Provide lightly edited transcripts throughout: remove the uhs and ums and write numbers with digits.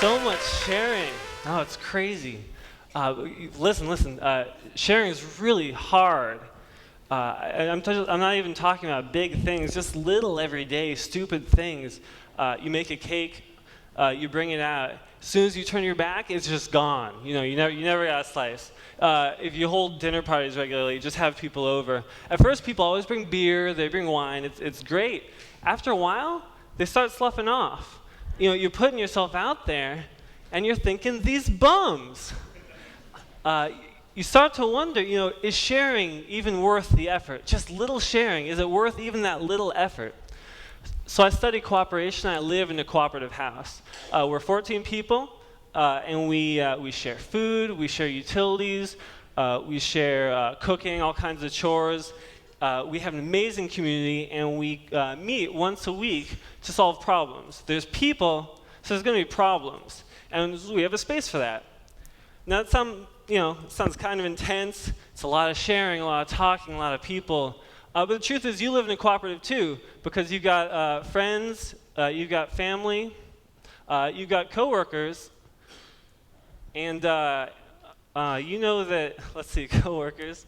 So much sharing. Oh, it's crazy. Listen. Sharing is really hard. I'm not even talking about big things, just little everyday stupid things. You make a cake, you bring it out. As soon as you turn your back, it's just gone. You never got a slice. If you hold dinner parties regularly, just have people over. At first, people always bring beer, they bring wine. It's great. After a while, they start sloughing off. You're putting yourself out there, and you're thinking, these bums. You start to wonder, is sharing even worth the effort? Just little sharing, is it worth even that little effort? So I study cooperation. I live in a cooperative house. We're 14 people, and we share food, we share utilities, we share cooking, all kinds of chores. We have an amazing community, and we meet once a week to solve problems. There's people, so there's going to be problems, and we have a space for that. Now, it sounds kind of intense. It's a lot of sharing, a lot of talking, a lot of people. But the truth is, you live in a cooperative too, because you've got friends, you've got family, you've got coworkers, and coworkers,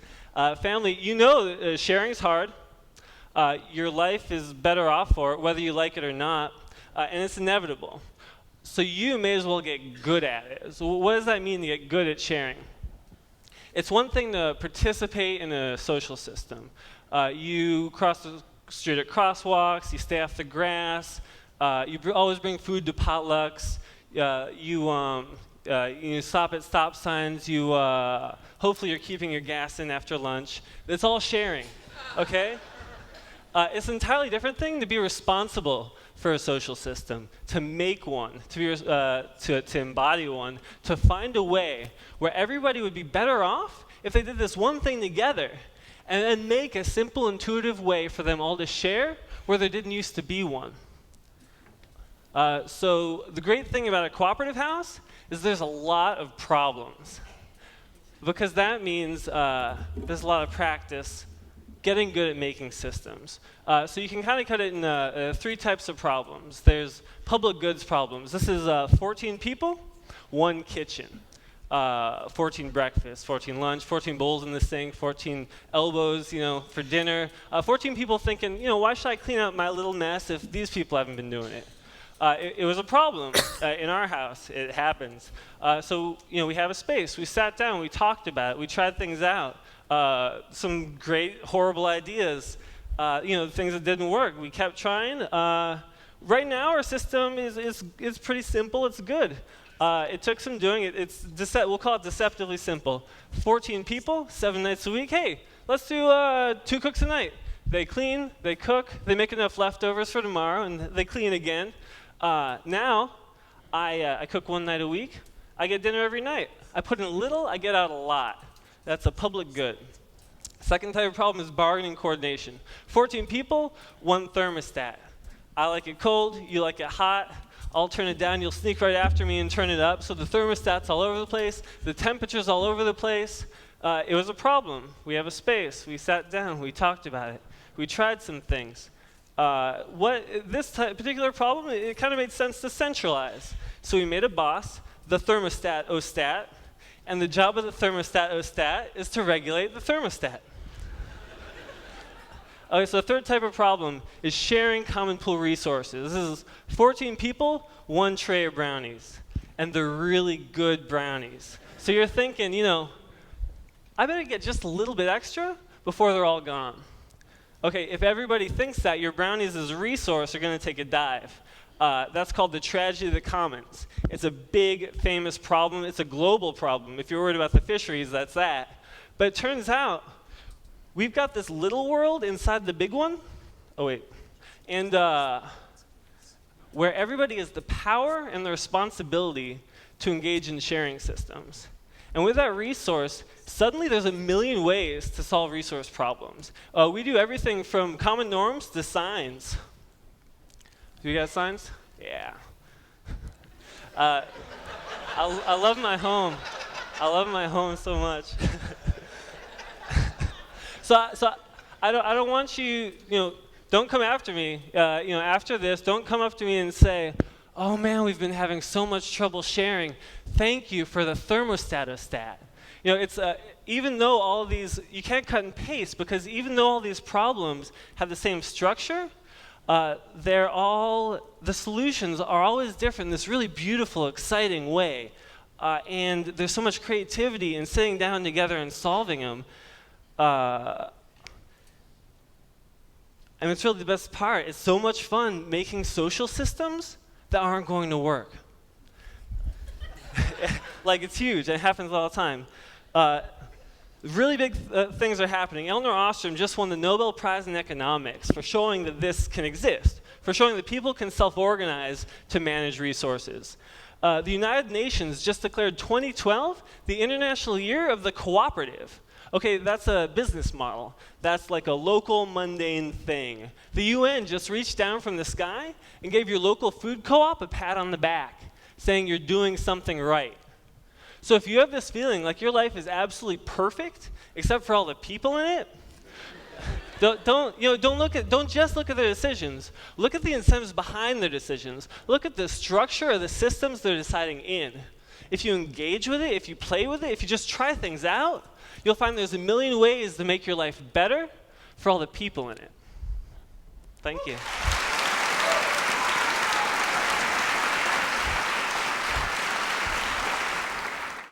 family. Sharing's hard. Your life is better off for it, whether you like it or not, and it's inevitable. So you may as well get good at it. So what does that mean to get good at sharing? It's one thing to participate in a social system. You cross the street at crosswalks, you stay off the grass, you always bring food to potlucks, you stop at stop signs, hopefully you're keeping your gas in after lunch. It's all sharing, okay? It's an entirely different thing to be responsible for a social system, to make one, to embody one, to find a way where everybody would be better off if they did this one thing together, and then make a simple, intuitive way for them all to share where there didn't used to be one. So the great thing about a cooperative house is there's a lot of problems, because that means there's a lot of practice getting good at making systems. So you can kind of cut it in three types of problems. There's public goods problems. This is 14 people, one kitchen. 14 breakfasts, 14 lunch, 14 bowls in this thing, 14 elbows, for dinner. 14 people thinking, why should I clean up my little mess if these people haven't been doing it? It was a problem in our house. It happens. So we have a space. We sat down. We talked about it. We tried things out. Some great, horrible ideas. Things that didn't work. We kept trying. Right now, our system is pretty simple. It's good. It took some doing. We'll call it deceptively simple. 14 people, 7 nights a week. Hey, let's do 2 cooks a night. They clean, they cook, they make enough leftovers for tomorrow, and they clean again. Now, I cook 1 night a week. I get dinner every night. I put in a little, I get out a lot. That's a public good. Second type of problem is bargaining coordination. 14 people, 1 thermostat. I like it cold, you like it hot. I'll turn it down, you'll sneak right after me and turn it up. So the thermostat's all over the place, the temperature's all over the place. It was a problem. We have a space. We sat down, we talked about it. We tried some things. Particular problem, it kind of made sense to centralize. So we made a boss, the thermostat-o-stat, and the job of the thermostat-o-stat is to regulate the thermostat. Okay, so the third type of problem is sharing common pool resources. This is 14 people, 1 tray of brownies, and they're really good brownies. So you're thinking, I better get just a little bit extra before they're all gone. Okay, if everybody thinks that, your brownies as a resource are going to take a dive. That's called the tragedy of the commons. It's a big, famous problem. It's a global problem. If you're worried about the fisheries, that's that. But it turns out we've got this little world inside the big one. Oh, wait. And where everybody has the power and the responsibility to engage in sharing systems. And with that resource, suddenly there's a million ways to solve resource problems. We do everything from common norms to signs. Do you got signs? Yeah. I love my home. I love my home so much. So I don't want you, don't come after me. After this, don't come up to me and say, oh man, we've been having so much trouble sharing. Thank you for the thermostatistat. You know, it's even though all of these, you can't cut and paste, because even though all these problems have the same structure, the solutions are always different in this really beautiful, exciting way. And there's so much creativity in sitting down together and solving them. And it's really the best part. It's so much fun making social systems that aren't going to work. Like, it's huge. It happens all the time. Really big things are happening. Elinor Ostrom just won the Nobel Prize in Economics for showing that this can exist, for showing that people can self-organize to manage resources. The United Nations just declared 2012 the International Year of the Cooperative. Okay, that's a business model. That's like a local, mundane thing. The UN just reached down from the sky and gave your local food co-op a pat on the back, saying you're doing something right. So if you have this feeling like your life is absolutely perfect, except for all the people in it, don't just look at their decisions. Look at the incentives behind their decisions. Look at the structure of the systems they're deciding in. If you engage with it, if you play with it, if you just try things out, you'll find there's a million ways to make your life better for all the people in it. Thank you.